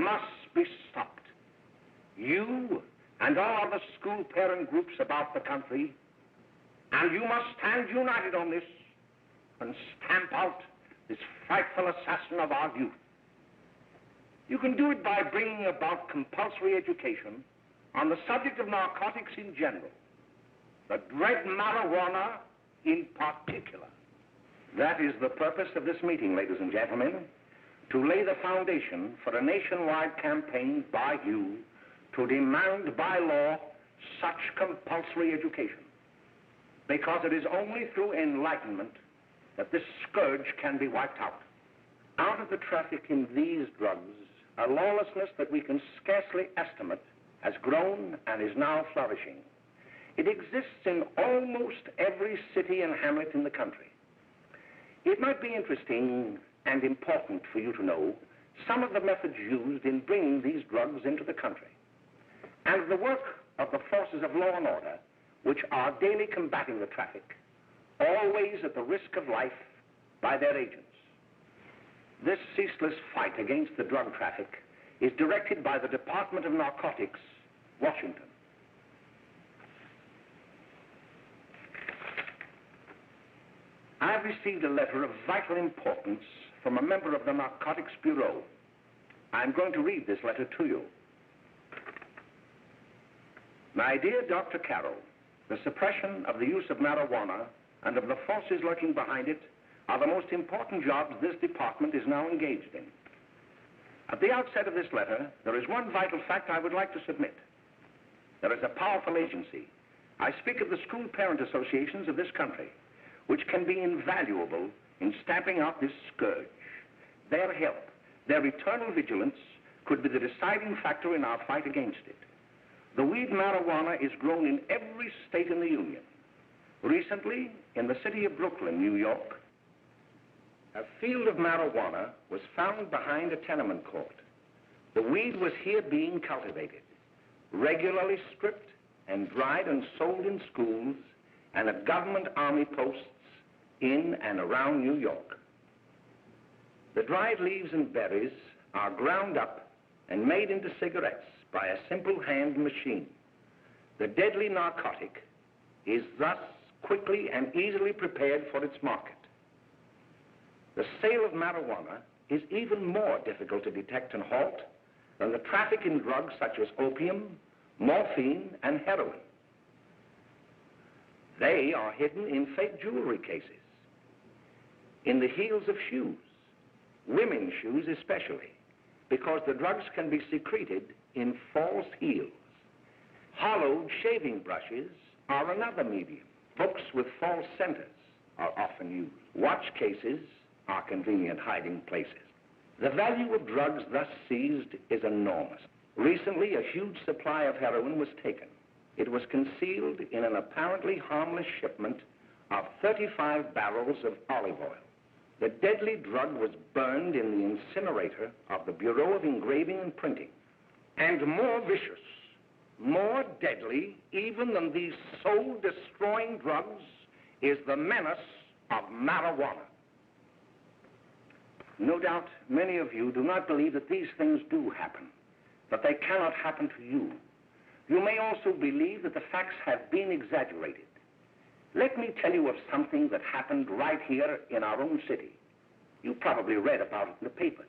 must be stopped. You and all other school parent groups about the country, and you must stand united on this and stamp out this frightful assassin of our youth. You can do it by bringing about compulsory education on the subject of narcotics in general, the dread marijuana in particular. That is the purpose of this meeting, ladies and gentlemen, to lay the foundation for a nationwide campaign by you to demand by law such compulsory education. Because it is only through enlightenment that this scourge can be wiped out. Out of the traffic in these drugs, a lawlessness that we can scarcely estimate has grown and is now flourishing. It exists in almost every city and hamlet in the country. It might be interesting and important for you to know some of the methods used in bringing these drugs into the country, and the work of the forces of law and order, which are daily combating the traffic, always at the risk of life by their agents. This ceaseless fight against the drug traffic is directed by the Department of Narcotics, Washington. I have received a letter of vital importance from a member of the Narcotics Bureau. I'm going to read this letter to you. My dear Dr. Carroll, the suppression of the use of marijuana and of the forces lurking behind it are the most important jobs this department is now engaged in. At the outset of this letter, there is one vital fact I would like to submit. There is a powerful agency. I speak of the school parent associations of this country, which can be invaluable in stamping out this scourge. Their help, their eternal vigilance, could be the deciding factor in our fight against it. The weed marijuana is grown in every state in the Union. Recently, in the city of Brooklyn, New York, a field of marijuana was found behind a tenement court. The weed was here being cultivated, regularly stripped and dried and sold in schools and at government army posts in and around New York. The dried leaves and berries are ground up and made into cigarettes by a simple hand machine. The deadly narcotic is thus quickly and easily prepared for its market. The sale of marijuana is even more difficult to detect and halt than the traffic in drugs such as opium, morphine, and heroin. They are hidden in fake jewelry cases, in the heels of shoes, women's shoes especially, because the drugs can be secreted in false heels. Hollowed shaving brushes are another medium. Books with false centers are often used. Watch cases are convenient hiding places. The value of drugs thus seized is enormous. Recently, a huge supply of heroin was taken. It was concealed in an apparently harmless shipment of 35 barrels of olive oil. The deadly drug was burned in the incinerator of the Bureau of Engraving and Printing. And more vicious, more deadly even than these soul-destroying drugs is the menace of marijuana. No doubt many of you do not believe that these things do happen, that they cannot happen to you. You may also believe that the facts have been exaggerated. Let me tell you of something that happened right here in our own city. You probably read about it in the papers.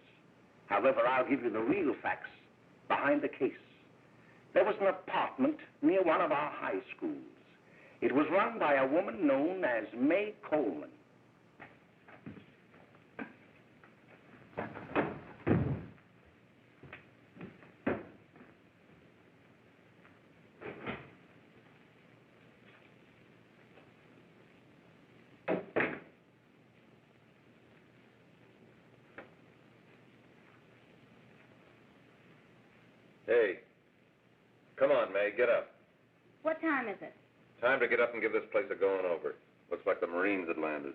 However, I'll give you the real facts behind the case. There was an apartment near one of our high schools. It was run by a woman known as Mae Coleman. Hey, come on, Mae, get up. What time is it? Time to get up and give this place a going over. Looks like the Marines had landed.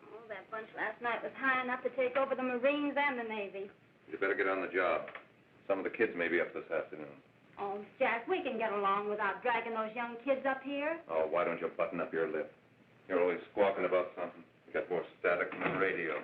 Oh, that bunch last night was high enough to take over the Marines and the Navy. You better get on the job. Some of the kids may be up this afternoon. Oh, Jack, we can get along without dragging those young kids up here. Oh, why don't you button up your lip? You're always squawking about something. You got more static than the radio.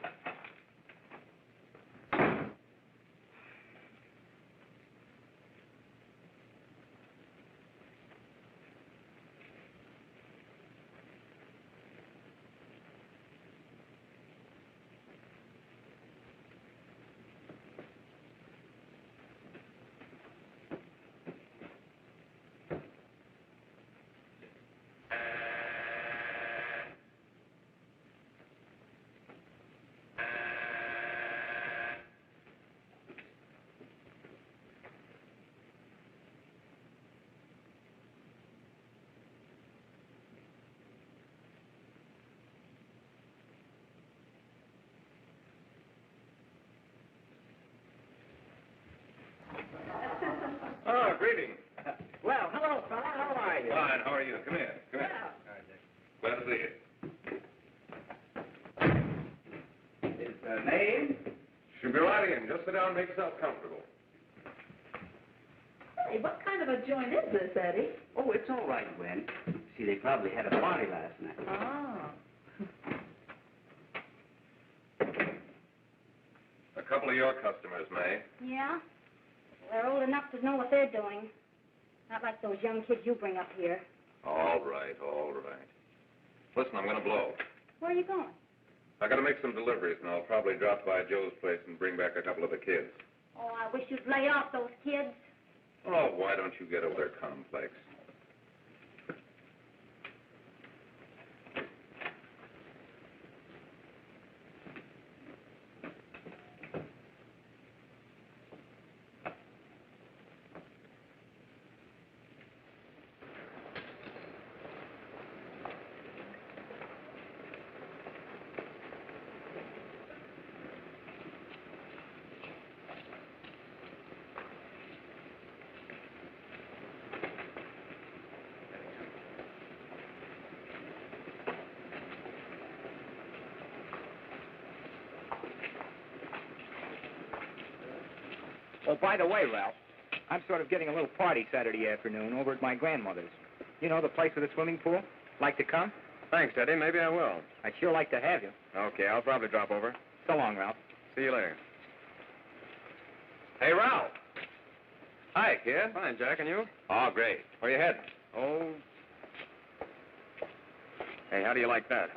sit down and make yourself comfortable. Hey, what kind of a joint is this, Eddie? Oh, it's all right, Gwen. See, they probably had a party last night. Oh. A couple of your customers, Mae. Yeah? They're old enough to know what they're doing. Not like those young kids you bring up here. All right, all right. Listen, I'm going to blow. Where are you going? I got to make some deliveries, and I'll probably drop by Joe's place and bring back a couple of the kids. Oh, I wish you'd lay off those kids. Oh, why don't you get over their complex? Oh, by the way, Ralph, I'm sort of getting a little party Saturday afternoon over at my grandmother's. You know, the place with the swimming pool? Like to come? Thanks, Eddie. Maybe I will. I'd sure like to have you. Okay, I'll probably drop over. So long, Ralph. See you later. Hey, Ralph. Hi, kid. Fine, Jack, and you? Oh, great. Where you heading? Oh. Hey, how do you like that?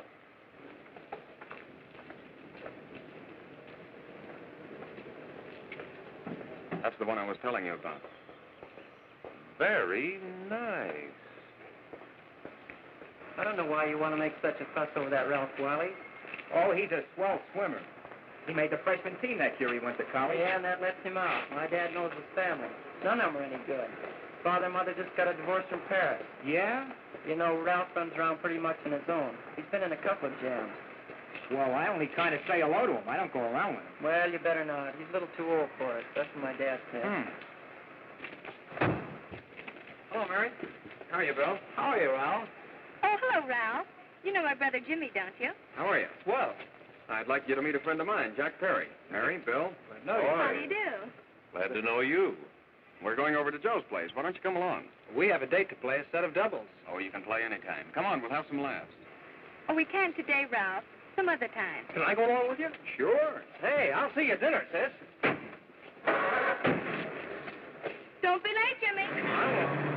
That's the one I was telling you about. Very nice. I don't know why you want to make such a fuss over that Ralph Wiley. Oh, he's a swell swimmer. He made the freshman team that year he went to college. Yeah, and that lets him out. My dad knows his family. None of them are any good. Father and mother just got a divorce from Paris. Yeah? You know, Ralph runs around pretty much on his own. He's been in a couple of jams. Well, I only kind of say hello to him. I don't go around with him. Well, you better not. He's a little too old for it. That's what my dad said. Hello, Mary. How are you, Bill? How are you, Ralph? Oh, hello, Ralph. You know my brother Jimmy, don't you? How are you? Well, I'd like you to meet a friend of mine, Jack Perry. Mary, Bill. How do you do? Glad to know you. We're going over to Joe's place. Why don't you come along? We have a date to play, a set of doubles. Oh, you can play anytime. Come on, we'll have some laughs. Oh, we can't today, Ralph. Some other time. Can I go along with you? Sure. Hey, I'll see you at dinner, sis. Don't be late, Jimmy. I won't.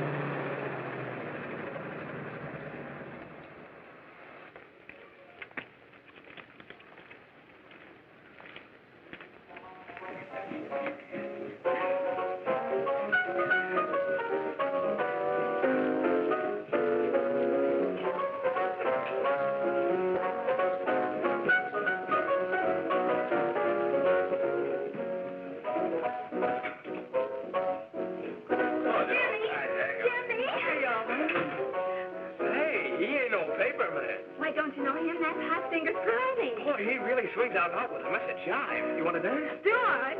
Swings out hot with a message jive. You want to dance? Do I?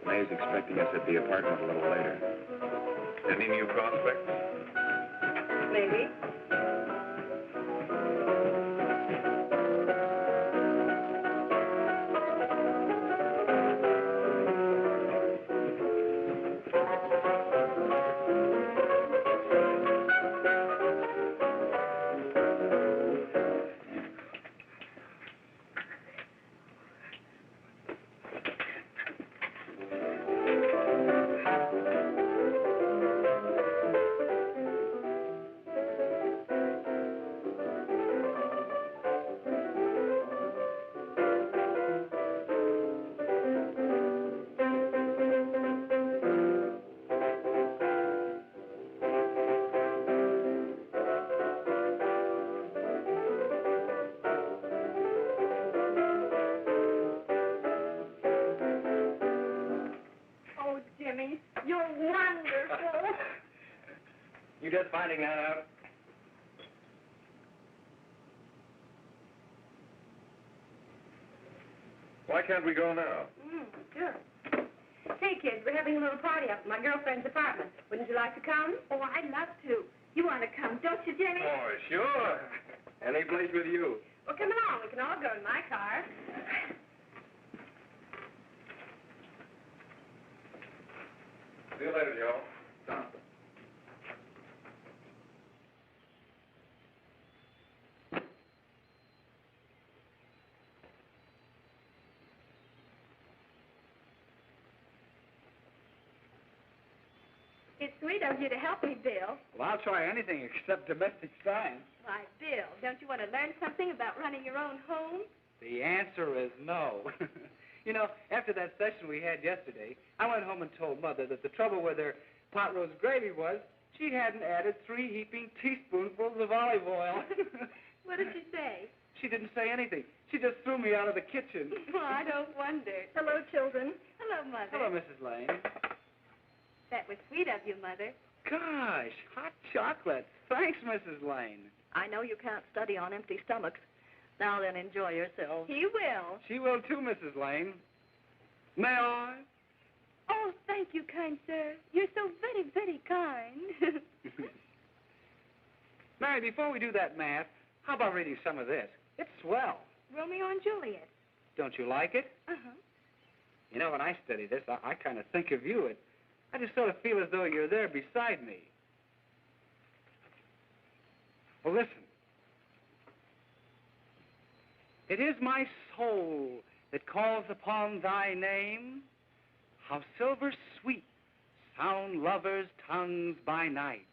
Mae's expecting us at the apartment a little later. Any new prospects? Maybe. You just finding that out? Why can't we go now? Sure. Hey, kids, we're having a little party up at my girlfriend's apartment. Wouldn't you like to come? Oh, I'd love to. You want to come, don't you, Jenny? Oh, sure. Any place with you. Well, come along. We can all go in my car. See you later, Joe. Tom. It's sweet of you to help me, Bill. Well, I'll try anything except domestic science. Why, Bill, don't you want to learn something about running your own home? The answer is no. You know, after that session we had yesterday, I went home and told Mother that the trouble with her pot roast gravy was she hadn't added 3 heaping teaspoonfuls of olive oil. What did she say? She didn't say anything. She just threw me out of the kitchen. Oh, I don't wonder. Hello, children. Hello, Mother. Hello, Mrs. Lane. That was sweet of you, Mother. Gosh, hot chocolate. Thanks, Mrs. Lane. I know you can't study on empty stomachs. Now then, enjoy yourselves. He will. She will too, Mrs. Lane. May I? Oh, thank you, kind sir. You're so very, very kind. Mary, before we do that math, how about reading some of this? It's swell. Romeo and Juliet. Don't you like it? Uh-huh. You know, when I study this, I kind of think of you. I just sort of feel as though you're there beside me. Well, listen. It is my soul that calls upon thy name. How silver sweet sound lovers' tongues by night,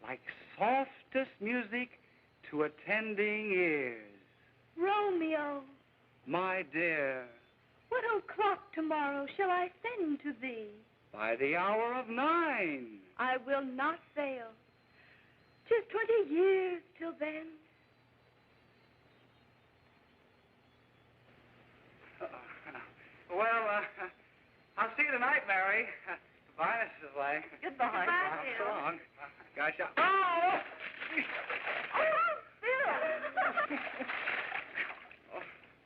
like softest music to attending ears. Romeo, My dear, what o'clock tomorrow shall I send to thee? by the hour of 9. I will not fail. 'Tis 20 years till then. Well, I'll see you tonight, Mary. Goodbye, Mrs. Lane. Goodbye. So long. Gosh, oh!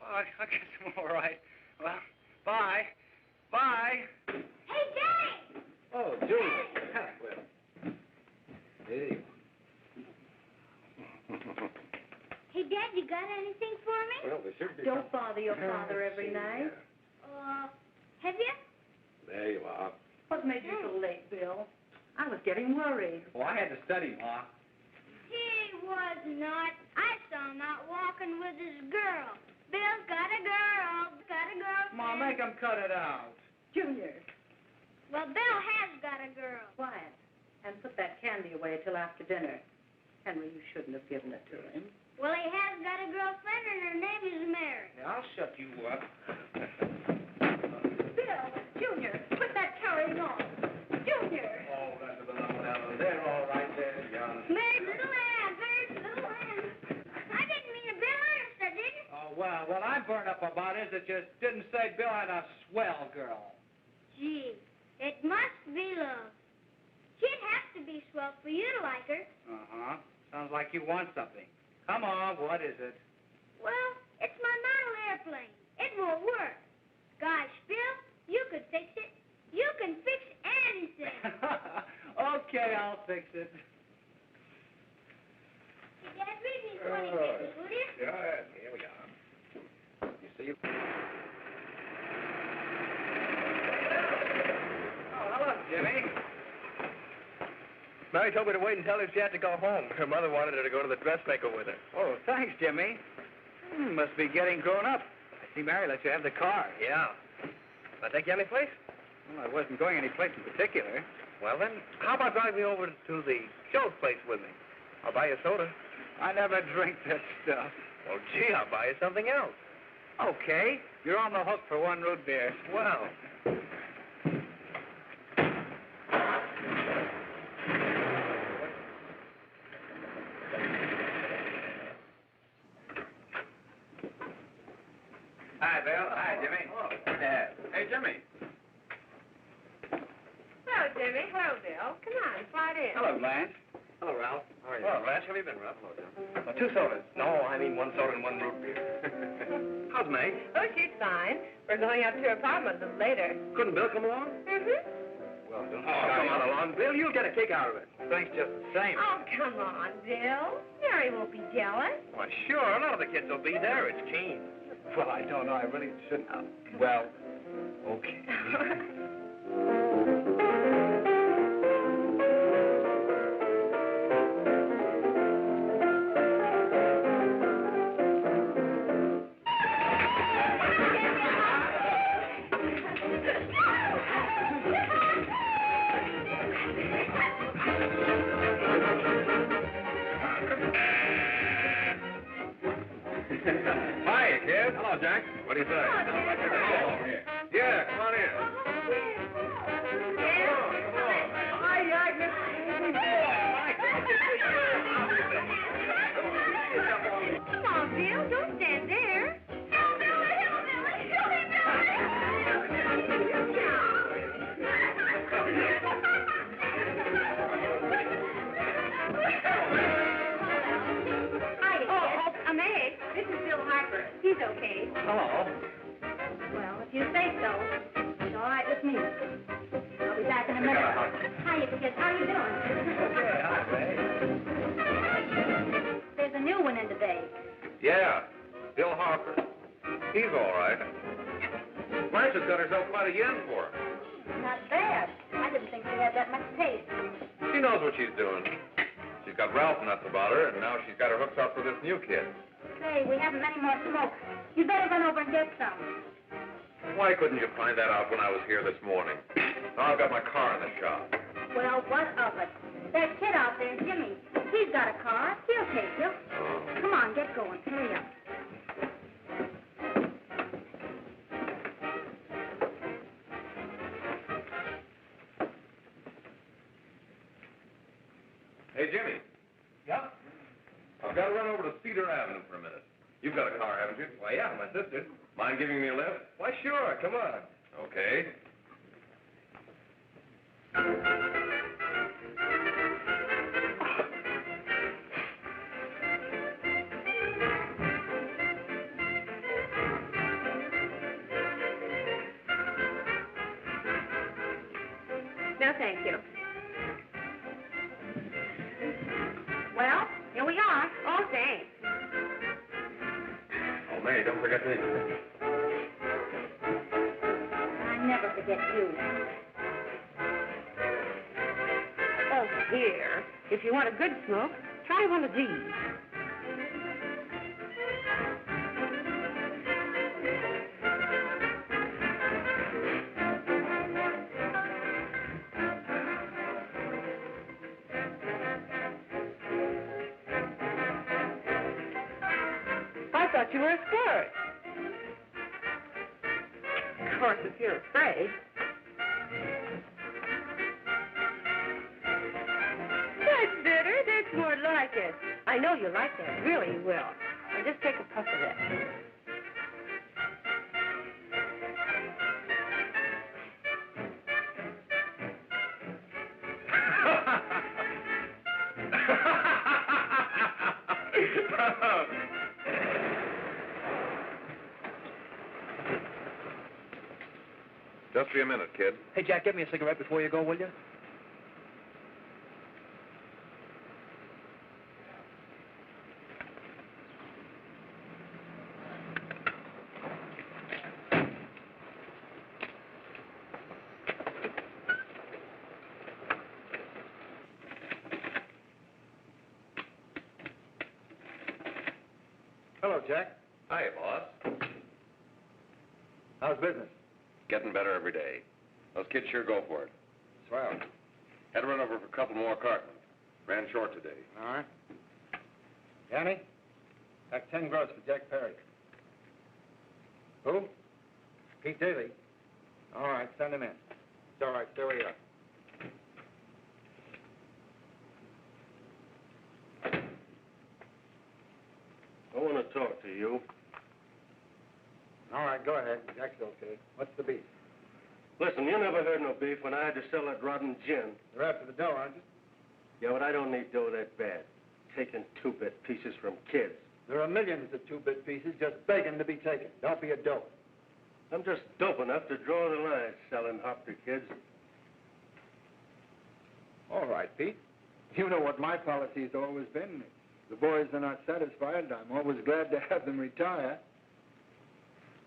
Oh, I guess I'm all right. Well, bye. Bye. Hey, Daddy! Oh, Julie. Well, hey. Hey, Dad, you got anything for me? Well, there should be. Don't bother your father every night. Have you? There you are. What made you so late, Bill? I was getting worried. Oh, I had to study, Ma. He was not. I saw him out walking with his girl. Bill's got a girl. Got a girlfriend. Ma, make him cut it out. Junior, Well, Bill has got a girl. quiet. And put that candy away till after dinner. Henry, you shouldn't have given it to him. Well, he has got a girlfriend, and her name is Mary. Now, I'll shut you up. Bill, Junior, put that carrying on. Junior! Oh, that's a phenomenon. They're all right there, young. Mary's little lamb. Mary's little lamb. I didn't mean to Bill Ernest, I didn't. Oh, well, what I'm burned up about is that you didn't say Bill had a swell girl. Gee, it must be love. She'd have to be swell for you to like her. Uh-huh. Sounds like you want something. Come on, what is it? Well, it's my model airplane. It won't work. Gosh, Bill, you could fix it. You can fix anything. Okay, I'll fix it. Hey, Dad, read me 20 pages, will you? Yeah, here we are. You see? Oh, hello, Jimmy. Mary told me to wait and tell her she had to go home. Her mother wanted her to go to the dressmaker with her. Oh, thanks, Jimmy. Must be getting grown up. I see Mary let you have the car. Yeah. I take you any place? Well, I wasn't going any place in particular. Well, then, how about driving me over to the show's place with me? I'll buy you a soda. I never drink that stuff. Well, gee, I'll buy you something else. Okay, you're on the hook for 1 root beer. Well. Hi, Bill. Hi, Jimmy. Hey, Jimmy. Hello, Jimmy. Hello, Bill. Come on, slide in. Hello, Blanche. Hello, Ralph. How are you? Well, Blanche, have you been, Ralph? Hello, Jim. 2 sodas. No, I mean 1 soda and 1 root beer. How How's Mae? Oh, she's fine. We're going up to her apartment a little later. Couldn't Bill come along? Mm-hmm. Well, don't come on along, Bill. You'll get a kick out of it. Thanks just the same. Oh, come on, Bill. Mary won't be jealous. Why, sure. A lot of the kids will be there. It's keen. Well, I don't know. I really shouldn't. Well, okay. Hi, kid. Hello, Jack. What do you say? Yeah, come on in. Come on, Bill. Don't stand there. Mae, this is Bill Harper. He's okay. Hello. Well, if you say so, it's all right with me. I'll be back in a minute. Hiya, kids. How you doing? Okay, hi, Mae. There's a new one in today. Yeah, Bill Harper. He's all right. Blanche has got herself quite a yen for him. Not bad. I didn't think she had that much taste. She knows what she's doing. She's got Ralph nuts about her, and now she's got her hooks up for this new kid. Say, we haven't any more smoke. You better run over and get some. Why couldn't you find that out when I was here this morning? Now I've got my car in the shop. Well, what of it? That kid out there, Jimmy, he's got a car. He'll take you. Come on, get going. Hurry up. Hey, Jimmy. Yeah? I've got to run over to Cedar Avenue for a minute. You've got a car, haven't you? Why, yeah, my sister. Mind giving me a lift? Why, sure. Come on. Okay. No, thank you. Well, here we are. Oh, thanks. Oh, Mae, don't forget me. I never forget you. Oh, here. If you want a good smoke, try one of these. I thought you were a sport. Of course, if you're afraid. That's better. That's more like it. I know you like that. Really, you will. Now just take a puff of that. Just be a minute, kid. Hey, Jack, get me a cigarette before you go, will you? Hello, Jack. Hi, boss. How's business? Getting better every day. Those kids sure go for it. Swell. Had to run over for a couple more cartons. Ran short today. All right. Danny, pack 10 gross for Jack Perry. Who? Pete Daly. All right, send him in. It's all right, stay where you are. I want to talk to you. All right, go ahead. Jack's okay. What's the beef? Listen, you never heard no beef when I had to sell that rotten gin. You're after the dough, aren't you? Yeah, but I don't need dough that bad. Taking two-bit pieces from kids. There are millions of two-bit pieces just begging to be taken. Don't be a dope. I'm just dope enough to draw the line selling hop to kids. All right, Pete. You know what my policy's always been. If the boys are not satisfied, I'm always glad to have them retire.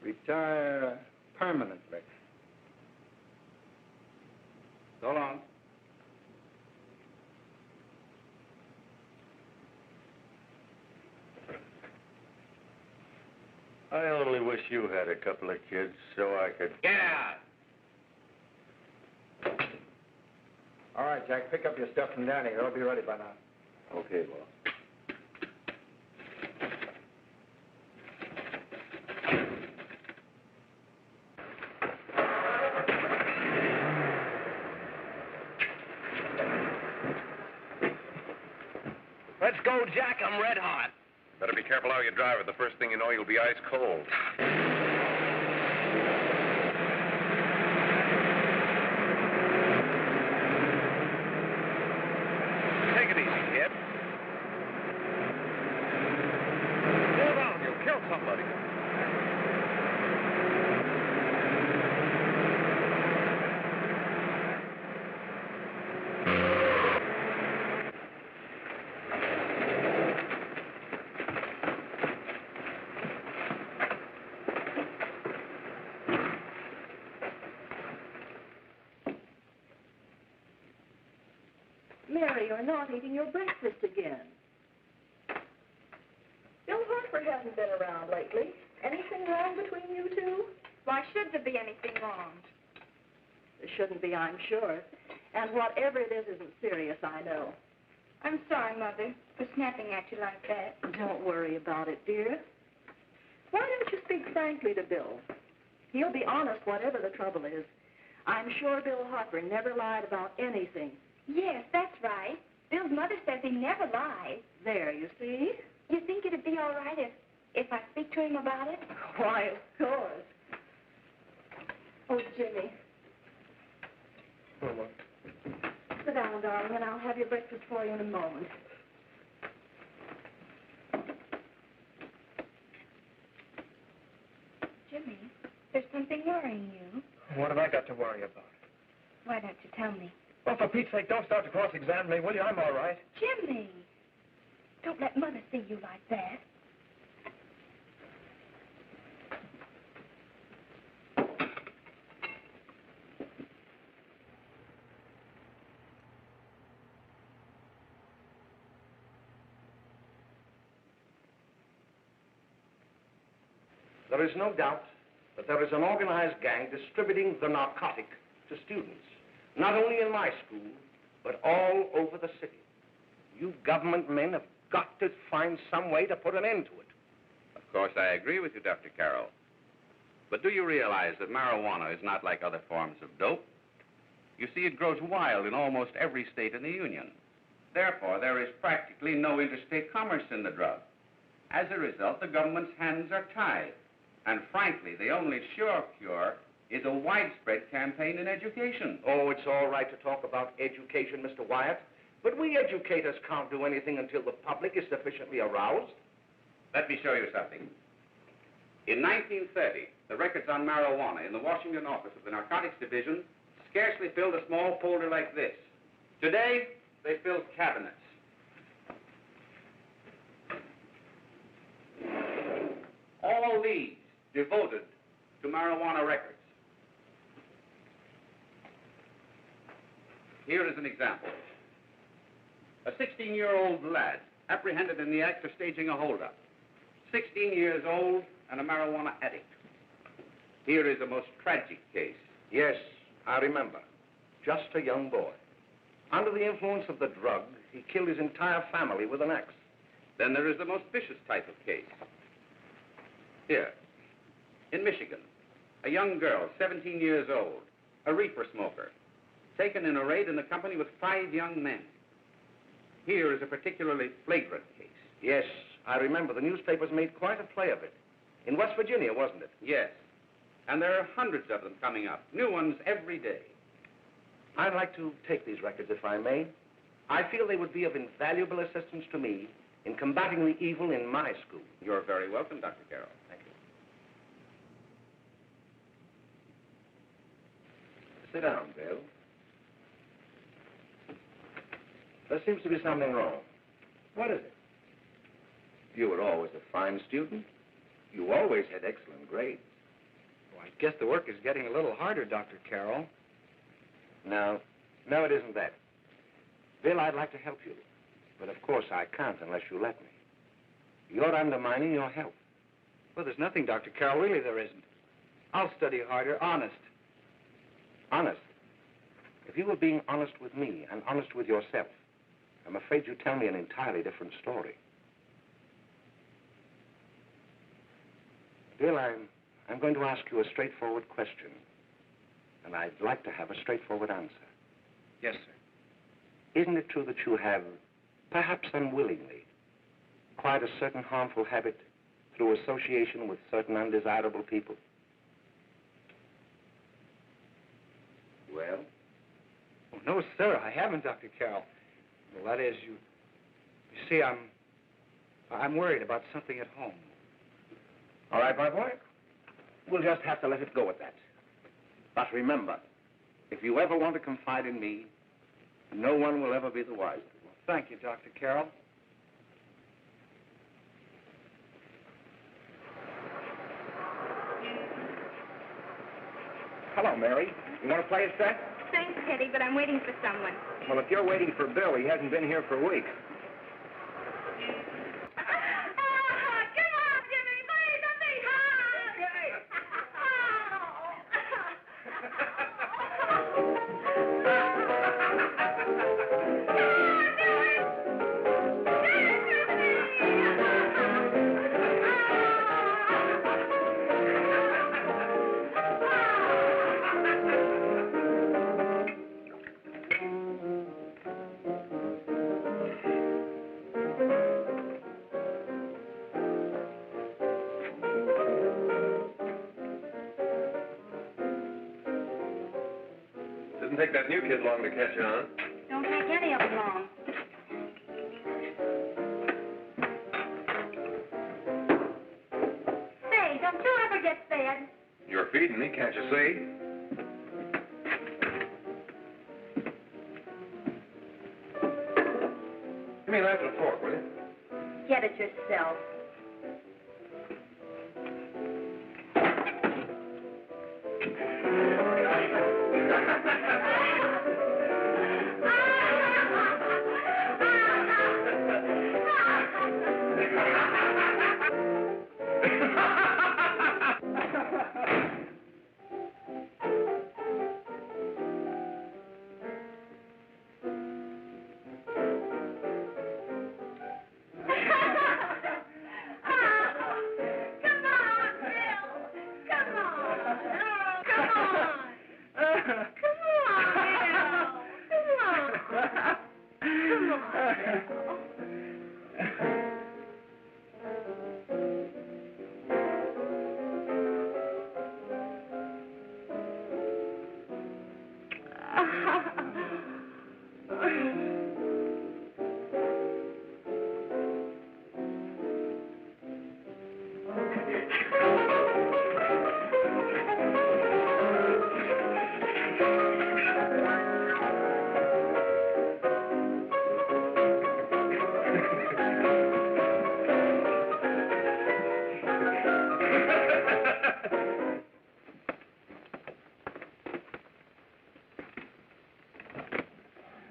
Retire permanently. So long. I only wish you had a couple of kids so I could... Get out! All right, Jack, pick up your stuff from down here. I'll be ready by now. Okay, boss. Let's go, Jack. I'm red hot. Better be careful how you drive it. The first thing you know, you'll be ice cold. Take it easy, kid. Slow down. You'll kill somebody. Mary, you're not eating your breakfast again. Bill Harper hasn't been around lately. Anything wrong between you two? Why should there be anything wrong? There shouldn't be, I'm sure. And whatever it is isn't serious, I know. I'm sorry, Mother, for snapping at you like that. Don't worry about it, dear. Why don't you speak frankly to Bill? He'll be honest whatever the trouble is. I'm sure Bill Harper never lied about anything. Yes, that's right. Bill's mother says he never lies. There, you see? You think it'd be all right if I speak to him about it? Why, of course. Oh, Jimmy. Mama. Sit down, darling, and I'll have your breakfast for you in a moment. Jimmy, there's something worrying you. What have I got to worry about? Why don't you tell me? Well, for Pete's sake, don't start to cross-examine me, will you? I'm all right. Jimmy! Don't let Mother see you like that. There is no doubt that there is an organized gang distributing the narcotic to students, not only in my school, but all over the city. You government men have got to find some way to put an end to it. Of course, I agree with you, Dr. Carroll. But do you realize that marijuana is not like other forms of dope? You see, it grows wild in almost every state in the Union. Therefore, there is practically no interstate commerce in the drug. As a result, the government's hands are tied. And frankly, the only sure cure is a widespread campaign in education. Oh, it's all right to talk about education, Mr. Wyatt, but we educators can't do anything until the public is sufficiently aroused. Let me show you something. In 1930, the records on marijuana in the Washington office of the Narcotics Division scarcely filled a small folder like this. Today, they fill cabinets. All these devoted to marijuana records. Here is an example. A 16-year-old lad apprehended in the act of staging a holdup. 16 years old and a marijuana addict. Here is a most tragic case. Yes, I remember. Just a young boy. Under the influence of the drug, he killed his entire family with an axe. Then there is the most vicious type of case. Here, in Michigan, a young girl, 17 years old, a reefer smoker, taken in a raid in the company with 5 young men. Here is a particularly flagrant case. Yes, I remember. The newspapers made quite a play of it. In West Virginia, wasn't it? Yes. And there are hundreds of them coming up, new ones every day. I'd like to take these records, if I may. I feel they would be of invaluable assistance to me in combating the evil in my school. You're very welcome, Dr. Carroll. Thank you. Sit down, Bill. There seems to be something wrong. What is it? You were always a fine student. You always had excellent grades. Well, I guess the work is getting a little harder, Dr. Carroll. No, it isn't that. Bill, I'd like to help you. But of course I can't unless you let me. You're undermining your health. Well, there's nothing, Dr. Carroll. Really, there isn't. I'll study harder, honest. Honest? If you were being honest with me and honest with yourself, I'm afraid you'd tell me an entirely different story. Bill, I'm going to ask you a straightforward question. And I'd like to have a straightforward answer. Yes, sir. Isn't it true that you have, perhaps unwillingly, acquired a certain harmful habit through association with certain undesirable people? Well? Oh, no, sir, I haven't, Dr. Carroll. Well, that is, you see, I'm worried about something at home. All right, my boy. We'll just have to let it go at that. But remember, if you ever want to confide in me, no one will ever be the wiser. Well, thank you, Dr. Carroll. Hello, Mary. You want to play a set? Thanks, Teddy, but I'm waiting for someone. Well, if you're waiting for Bill, he hasn't been here for weeks. Didn't take that new kid long to catch on. Don't take any of them long. Say, don't you ever get fed? You're feeding me, can't you see? Give me a knife and a fork, will you? Get it yourself.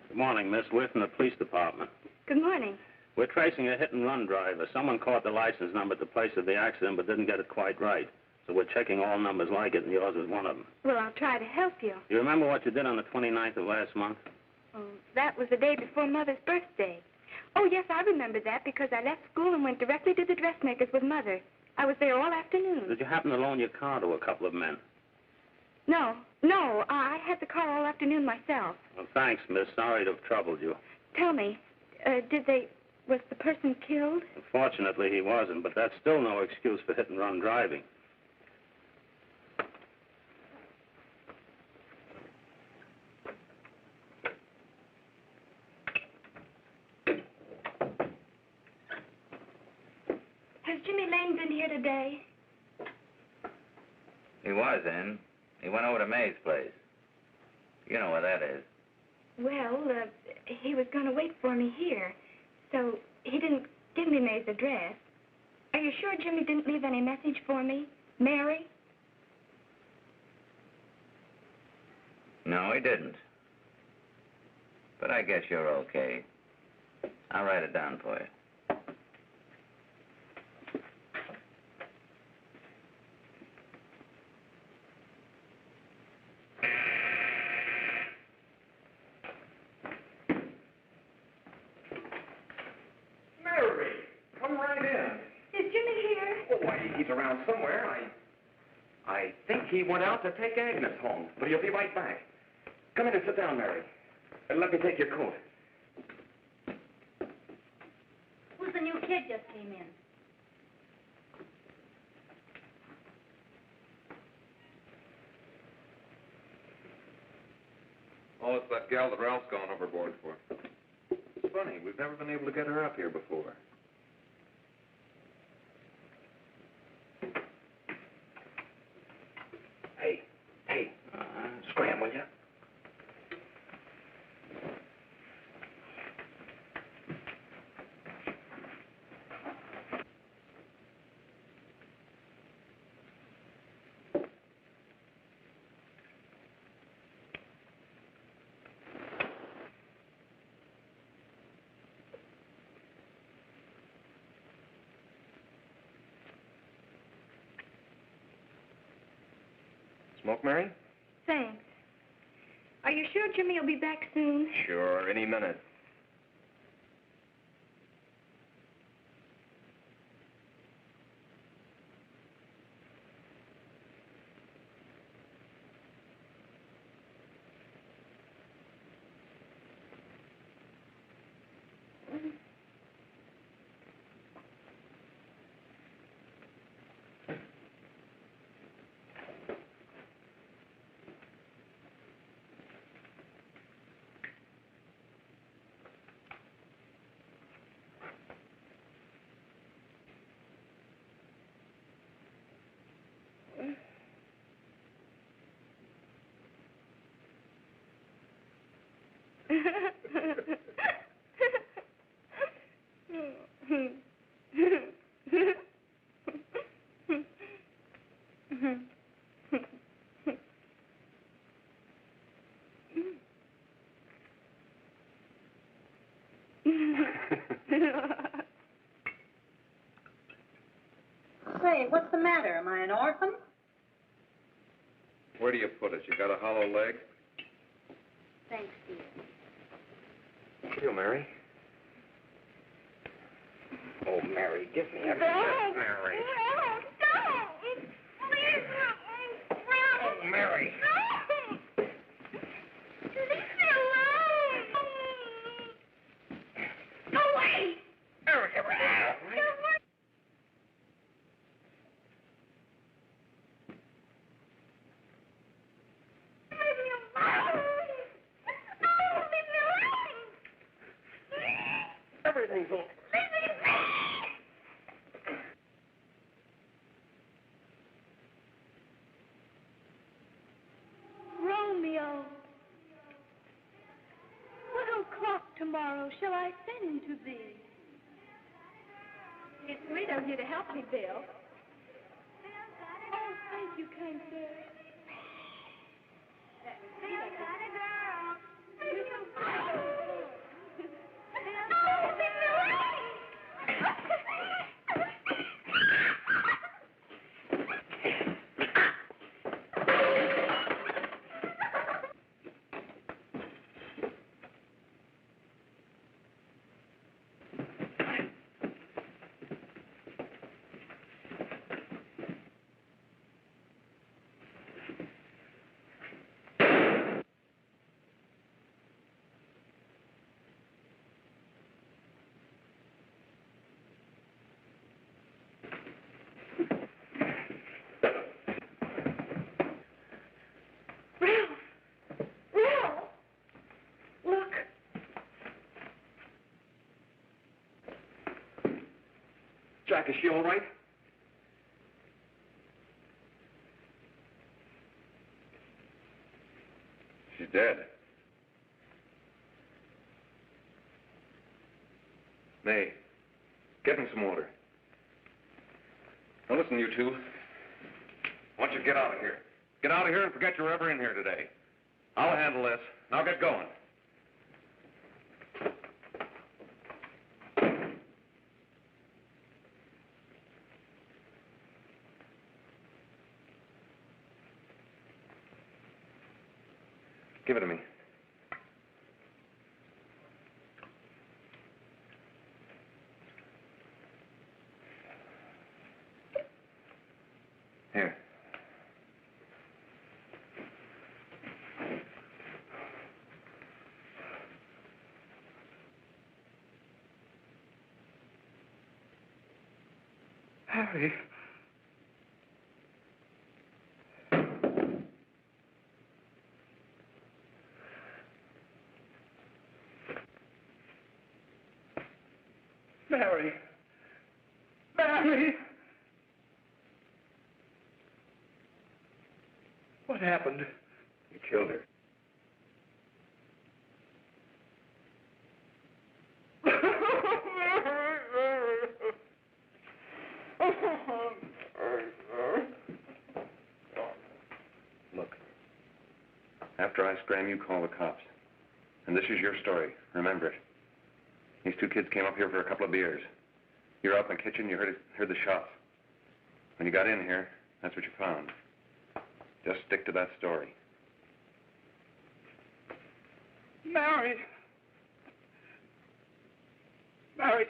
Good morning, Miss. We're from the police department. Good morning. We're tracing a hit-and-run driver. Someone caught the license number at the place of the accident but didn't get it quite right. So we're checking all numbers like it, and yours was one of them. Well, I'll try to help you. You remember what you did on the 29th of last month? Oh, that was the day before Mother's birthday. Oh, yes, I remember that because I left school and went directly to the dressmaker's with Mother. I was there all afternoon. Did you happen to loan your car to a couple of men? No, I had the car all afternoon myself. Well, thanks, miss. Sorry to have troubled you. Tell me, was the person killed? Fortunately, he wasn't, but that's still no excuse for hit-and-run driving. Has Jimmy Lane been here today? He was in. He went over to Mae's place. You know where that is. Well, he was going to wait for me here, so he didn't give me Mae's address. Are you sure Jimmy didn't leave any message for me? Mary? No, he didn't. But I guess you're okay. I'll write it down for you. Mary, come right in. Is Jimmy here? Oh, why, he's around somewhere. I think he went out to take Agnes home, but he'll be right back. Come in and sit down, Mary. And let me take your coat. Who's the new kid just came in? Oh, it's that gal that Ralph's gone overboard for. It's funny, we've never been able to get her up here before. Hey, scram, will you? Smoke, Mary? Thanks. Are you sure Jimmy will be back soon? Sure, any minute. Say, what's the matter? Am I an orphan? Where do you put it? You got a hollow leg? Thanks, dear. You, Mary. Oh, Mary, give me a Don't. Mary. No, don't. Please, Oh, Mary. Leave me alone. Go away. Mary, get rid of Go away. Leave me alone. No, leave me alone. Everything's all... Romeo, what o'clock tomorrow shall I send to thee? It's sweet of you to help me, Bill. Oh, thank you, kind sir. Jack, is she all right? She's dead. Mae, get him some water. Now listen, you two. I want you to get out of here. Get out of here and forget you're ever in here today. I'll handle this. Now get going. Give it to me. Here. Harry. Mary. Mary. What happened? You killed her. Look, after I scram, you call the cops. And this is your story. Remember it. These two kids came up here for a couple of beers. You were out in the kitchen, you heard the shots. When you got in here, that's what you found. Just stick to that story. Mary. Mary,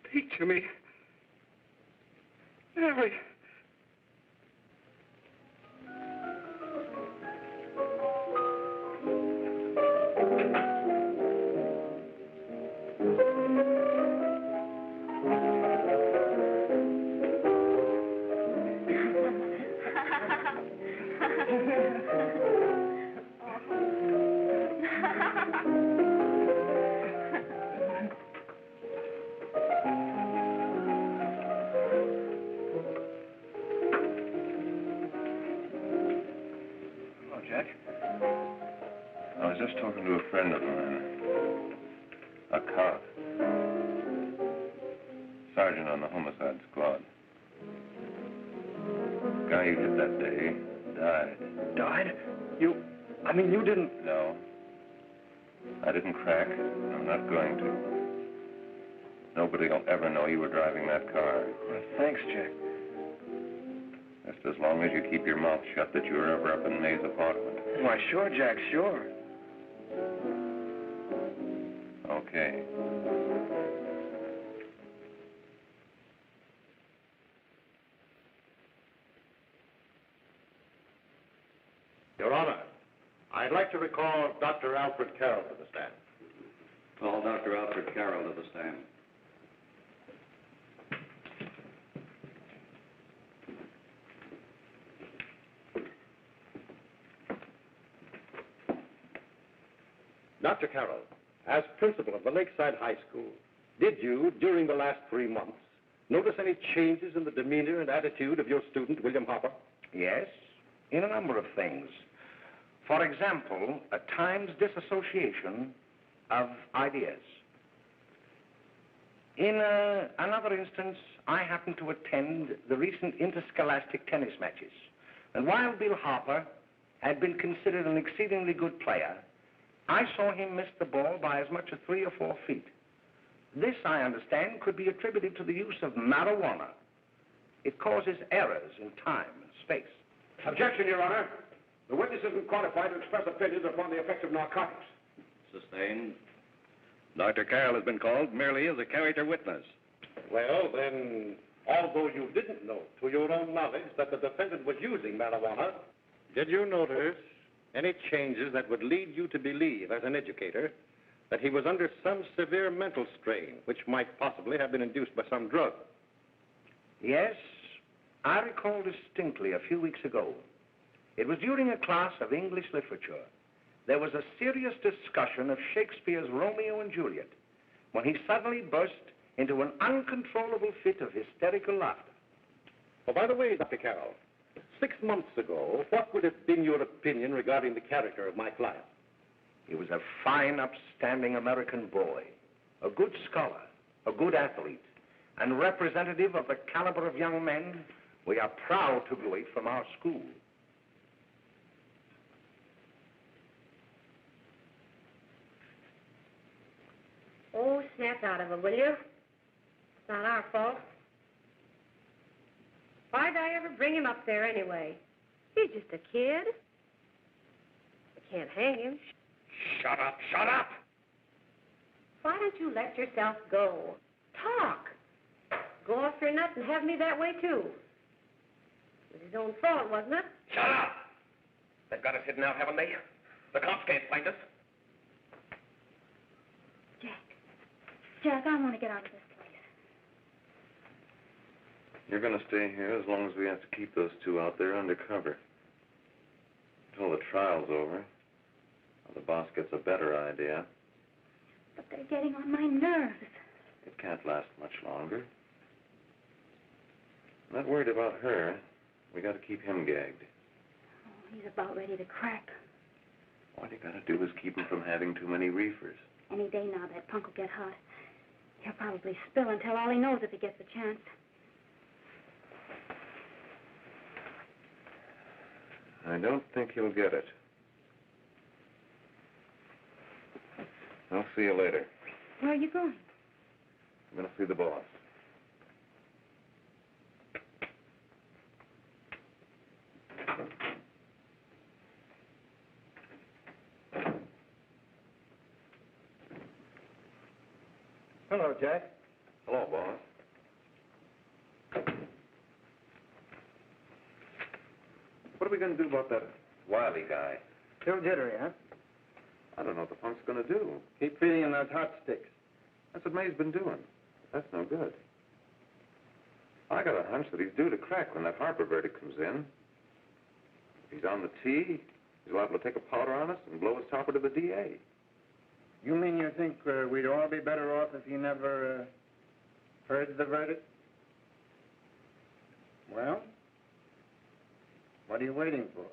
speak to me. Mary. I was just talking to a friend of mine, a cop, sergeant on the homicide squad. The guy you hit that day died. Died? You didn't... No. I didn't crack. I'm not going to. Nobody will ever know you were driving that car. Well, thanks, Jack. Just as long as you keep your mouth shut that you were ever up in Mae's apartment. Why, sure, Jack, sure. Okay. Your Honor, I'd like to recall Dr. Alfred Carroll to the stand. Call Dr. Alfred Carroll to the stand. Dr. Carroll, as principal of the Lakeside High School, did you, during the last 3 months, notice any changes in the demeanor and attitude of your student, William Harper? Yes, in a number of things. For example, at times disassociation of ideas. In another instance, I happened to attend the recent interscholastic tennis matches. And while Bill Harper had been considered an exceedingly good player, I saw him miss the ball by as much as 3 or 4 feet. This, I understand, could be attributed to the use of marijuana. It causes errors in time and space. Objection, Your Honor. The witness isn't qualified to express opinions upon the effects of narcotics. Sustained. Dr. Carroll has been called merely as a character witness. Well, then, although you didn't know to your own knowledge that the defendant was using marijuana, did you notice any changes that would lead you to believe, as an educator, that he was under some severe mental strain, which might possibly have been induced by some drug? Yes, I recall distinctly a few weeks ago. It was during a class of English literature. There was a serious discussion of Shakespeare's Romeo and Juliet, when he suddenly burst into an uncontrollable fit of hysterical laughter. Oh, by the way, Dr. Carroll, 6 months ago, what would have been your opinion regarding the character of my client? He was a fine, upstanding American boy, a good scholar, a good athlete, and representative of the caliber of young men we are proud to graduate from our school. Oh, snap out of it, will you? It's not our fault. Why'd I ever bring him up there anyway? He's just a kid. I can't hang him. Shut up, shut up! Why don't you let yourself go? Talk. Go off your nut and have me that way, too. It was his own fault, wasn't it? Shut up! They've got us hidden out, haven't they? The cops can't find us. Jack, I want to get out of this place. You're going to stay here as long as we have to keep those two out there undercover. Until the trial's over. Or the boss gets a better idea. But they're getting on my nerves. It can't last much longer. I'm not worried about her. We got to keep him gagged. Oh, he's about ready to crack. All you got to do is keep him from having too many reefers. Any day now, that punk will get hot. He'll probably spill and tell all he knows if he gets a chance. I don't think he'll get it. I'll see you later. Where are you going? I'm going to see the boss. Hello, Jack. Hello, boss. What are we going to do about that Wiley guy? Still jittery, huh? I don't know what the punk's going to do. Keep feeding him those hot sticks. That's what Mae's been doing. That's no good. I got a hunch that he's due to crack when that Harper verdict comes in. If he's on the tee, he's liable to take a powder on us and blow his topper to the DA. You mean you think we'd all be better off if he never heard the verdict? Well, what are you waiting for?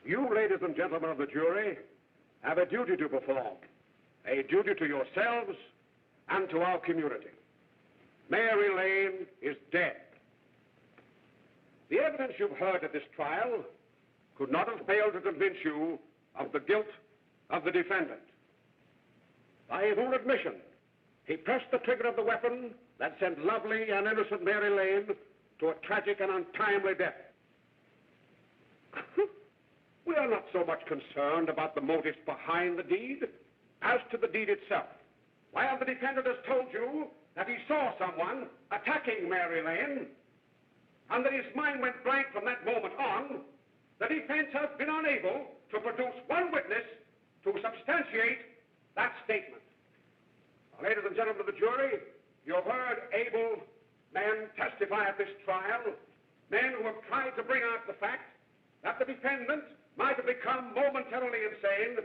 You, ladies and gentlemen of the jury, have a duty to perform. A duty to yourselves and to our community. Mary Lane is dead. The evidence you've heard at this trial could not have failed to convince you of the guilt of the defendant. By his own admission, he pressed the trigger of the weapon that sent lovely and innocent Mary Lane to a tragic and untimely death. We are not so much concerned about the motives behind the deed as to the deed itself. While the defendant has told you that he saw someone attacking Mary Lane and that his mind went blank from that moment on, the defense has been unable to produce one witness to substantiate that statement. Now, ladies and gentlemen of the jury, you've heard able men testify at this trial, men who have tried to bring out the fact that the defendant might have become momentarily insane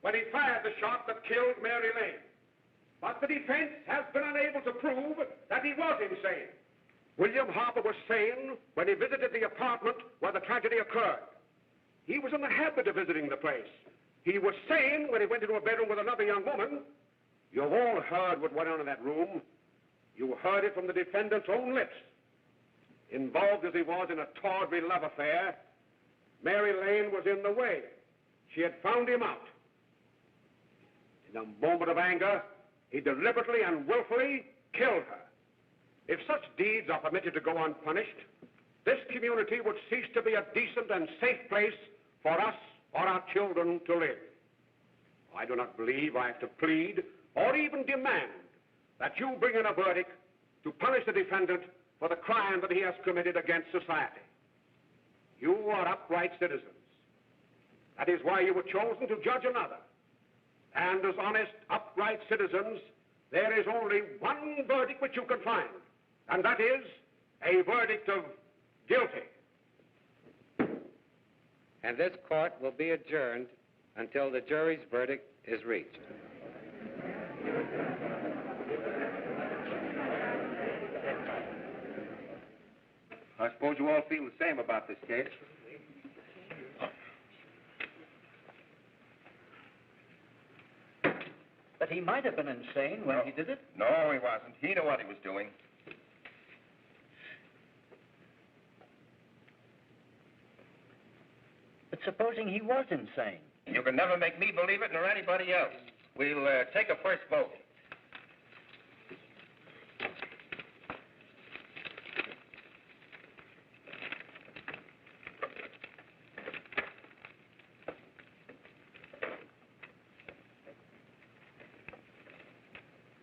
when he fired the shot that killed Mary Lane. But the defense has been unable to prove that he was insane. William Harper was sane when he visited the apartment where the tragedy occurred. He was in the habit of visiting the place. He was sane when he went into a bedroom with another young woman. You've all heard what went on in that room. You heard it from the defendant's own lips. Involved as he was in a tawdry love affair, Mary Lane was in the way. She had found him out. In a moment of anger, he deliberately and willfully killed her. If such deeds are permitted to go unpunished, this community would cease to be a decent and safe place for us or our children to live. I do not believe I have to plead or even demand that you bring in a verdict to punish the defendant for the crime that he has committed against society. You are upright citizens. That is why you were chosen to judge another. And as honest, upright citizens, there is only one verdict which you can find, and that is a verdict of guilty. and this court will be adjourned until the jury's verdict is reached. I suppose you all feel the same about this case. But he might have been insane when he did it. No, he wasn't. He knew what he was doing. But supposing he was insane? You can never make me believe it nor anybody else. We'll take a first vote.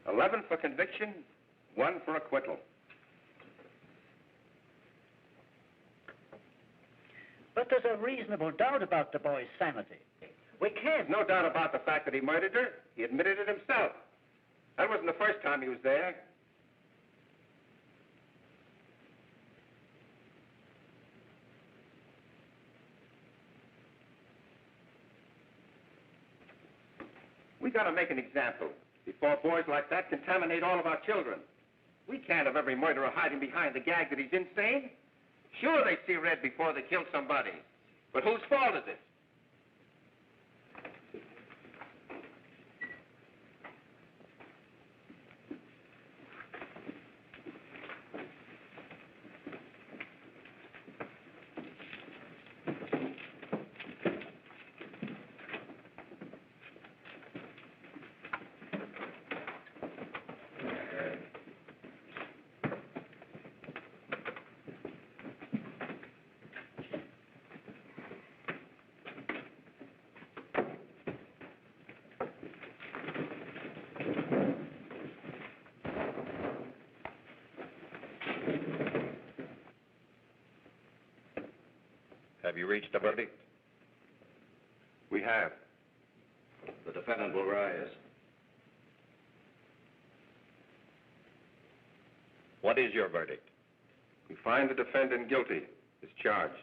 $11 for conviction, $1 for acquittal. But there's a reasonable doubt about the boy's sanity. We can't. No doubt about the fact that he murdered her. He admitted it himself. That wasn't the first time he was there. We got to make an example before boys like that contaminate all of our children. We can't have every murderer hiding behind the gag that he's insane. Sure, they see red before they kill somebody. But whose fault is it? Have you reached a verdict? We have. The defendant will rise. What is your verdict? We find the defendant guilty as charged.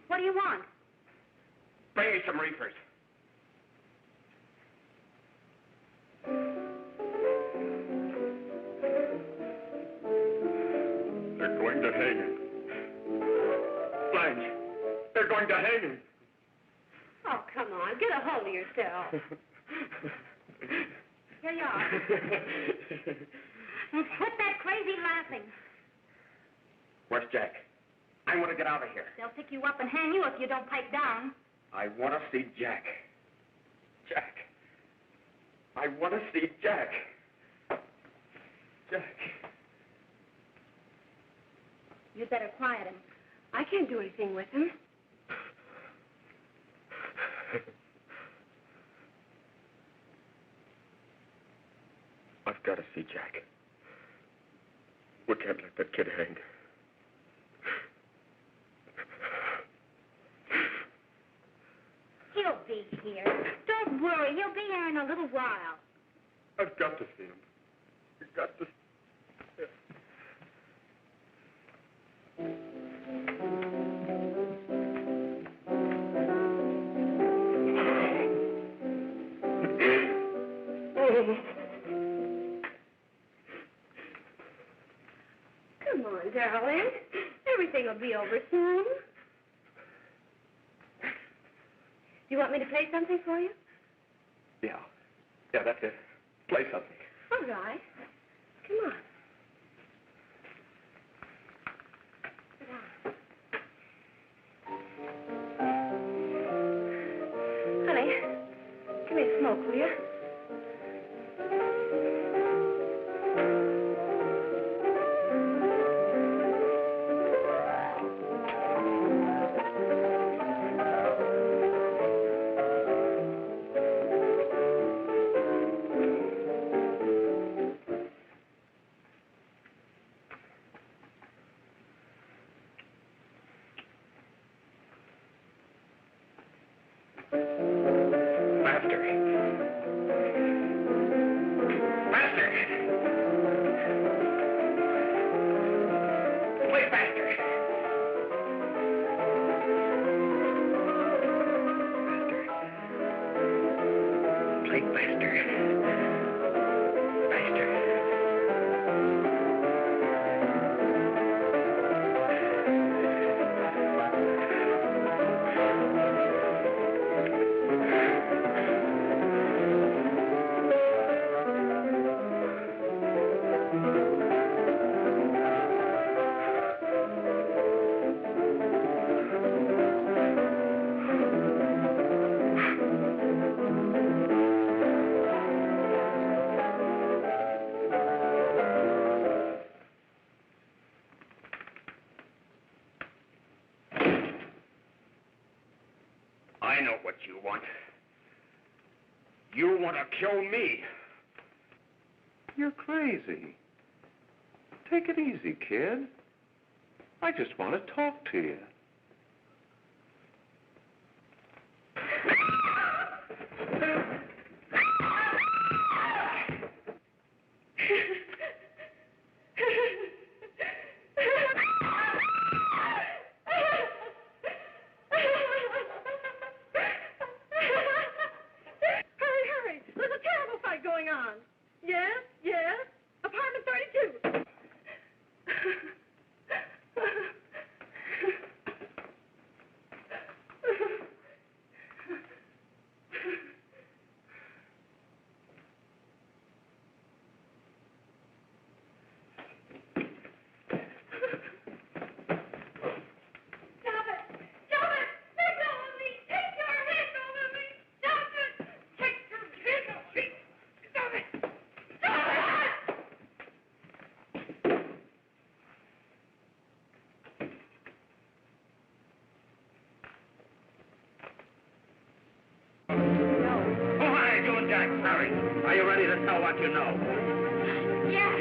What do you want? Bring me some reefers. They're going to hang him. Blanche, they're going to hang him. Oh, come on. Get a hold of yourself. Here you are. And quit that crazy laughing. Where's Jack? I want to get out of here. They'll pick you up and hang you if you don't pipe down. I want to see Jack. Jack. I want to see Jack. Jack. You'd better quiet him. I can't do anything with him. I've got to see Jack. We can't let that kid hang. He'll be here. Don't worry. He'll be here in a little while. I've got to see him. I've got to. darling. Everything will be over soon. Do you want me to play something for you? Yeah. Yeah, that's it. Play something. All right. Come on. Sit down. Honey, give me a smoke, will you? I know what you want. You want to kill me. You're crazy. Take it easy, kid. I just want to talk to you. Are you ready to tell what you know? Yes.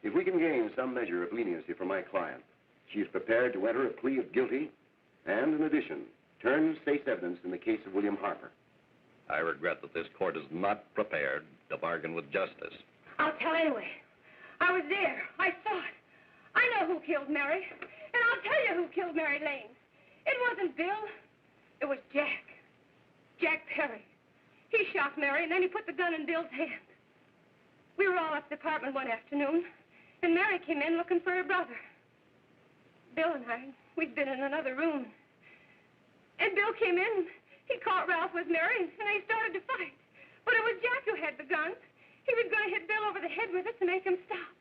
If we can gain some measure of leniency for my client, she is prepared to enter a plea of guilty and, in addition, turn state's evidence in the case of William Harper. I regret that this court is not prepared to bargain with justice. I'll tell anyway. I was there. I saw it. I know who killed Mary. And I'll tell you who killed Mary Lane. It wasn't Bill. It was Jack. Jack Perry. He shot Mary, and then he put the gun in Bill's hand. We were all up at the apartment one afternoon, and Mary came in looking for her brother. Bill and I, we'd been in another room. And Bill came in. He caught Ralph with Mary, and they started to fight. But it was Jack who had the gun. He was going to hit Bill over the head with it to make him stop.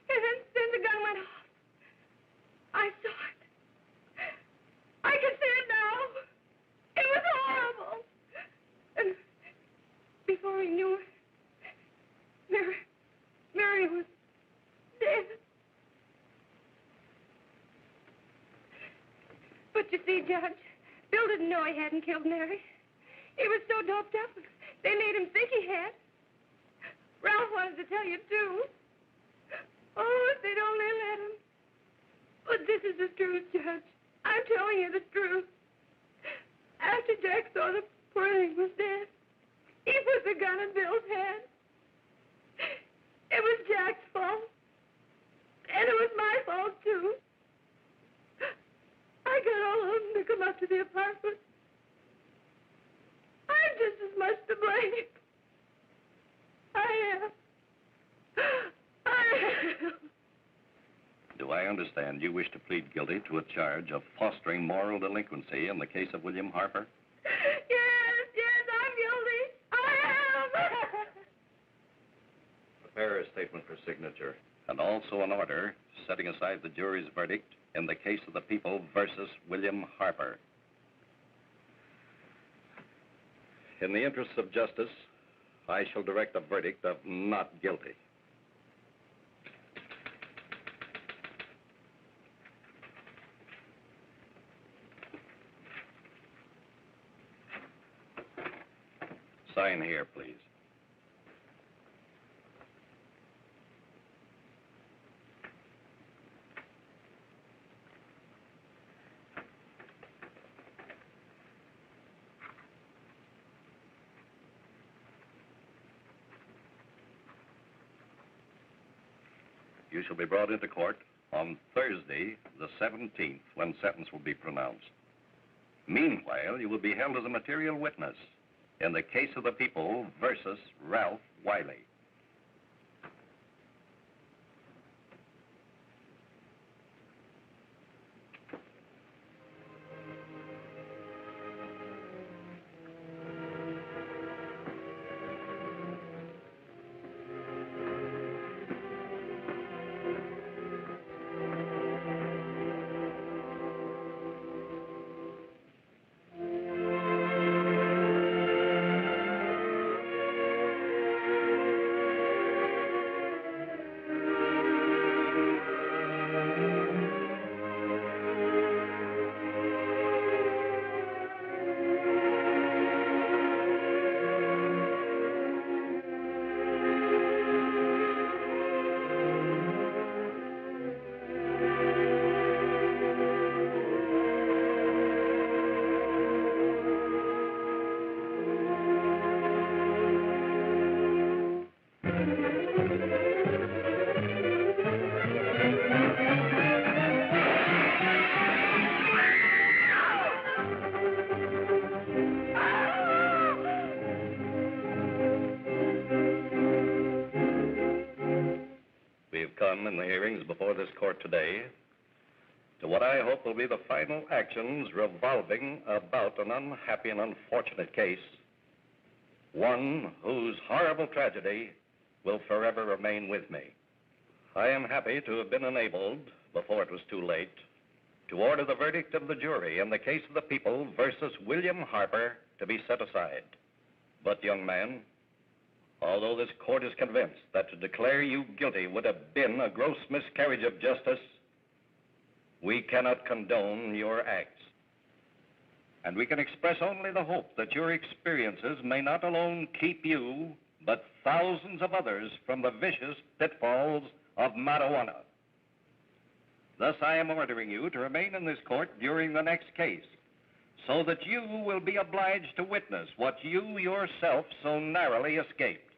And then the gun went off. I saw it. I can see it now. It was horrible. And before he knew it, Mary was dead. But you see, Judge, Bill didn't know he hadn't killed Mary. He was so doped up, they made him think he had. Ralph wanted to tell you, too. Oh, if they'd only let him. But this is the truth, Judge. I'm telling you the truth. After Jack saw the poor thing was dead, he put the gun in Bill's hand. It was Jack's fault. And it was my fault, too. I got all of them to come up to the apartment. I'm just as much to blame. I am. Do I understand you wish to plead guilty to a charge of fostering moral delinquency in the case of William Harper? Yes, I'm guilty. I am. Prepare a statement for signature, and also an order setting aside the jury's verdict in the case of the people versus William Harper. In the interests of justice, I shall direct a verdict of not guilty. Sign here, please. You shall be brought into court on Thursday, the 17th, when sentence will be pronounced. Meanwhile, you will be held as a material witness in the case of the people versus Ralph Wiley. In the hearings before this court today to what I hope will be the final actions revolving about an unhappy and unfortunate case, one whose horrible tragedy will forever remain with me. I am happy to have been enabled, before it was too late, to order the verdict of the jury in the case of the people versus William Harper to be set aside. But, young man, although this court is convinced that to declare you guilty would have been a gross miscarriage of justice, we cannot condone your acts. And we can express only the hope that your experiences may not alone keep you, but thousands of others from the vicious pitfalls of marijuana. Thus, I am ordering you to remain in this court during the next case, so that you will be obliged to witness what you yourself so narrowly escaped.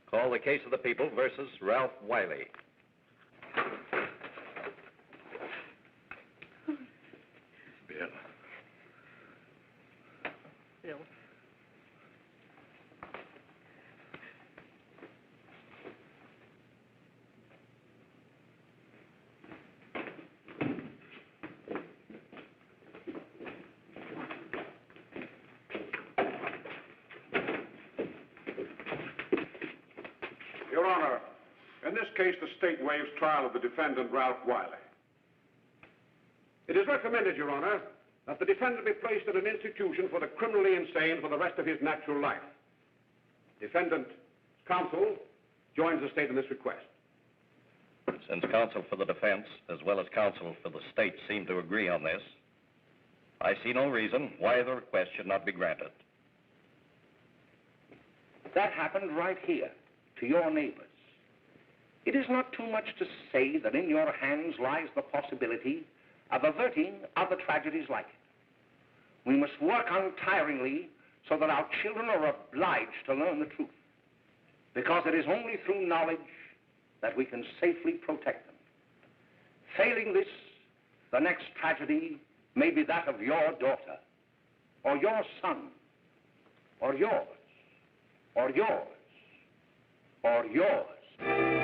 Call the case of the people versus Ralph Wiley. Bill. Bill. Honor, in this case, the state waives trial of the defendant, Ralph Wiley. It is recommended, Your Honor, that the defendant be placed in an institution for the criminally insane for the rest of his natural life. Defendant's counsel joins the state in this request. Since counsel for the defense, as well as counsel for the state, seem to agree on this, I see no reason why the request should not be granted. That happened right here, to your neighbors. It is not too much to say that in your hands lies the possibility of averting other tragedies like it. We must work untiringly so that our children are obliged to learn the truth, because it is only through knowledge that we can safely protect them. Failing this, the next tragedy may be that of your daughter, or your son, or yours, or yours, or yours.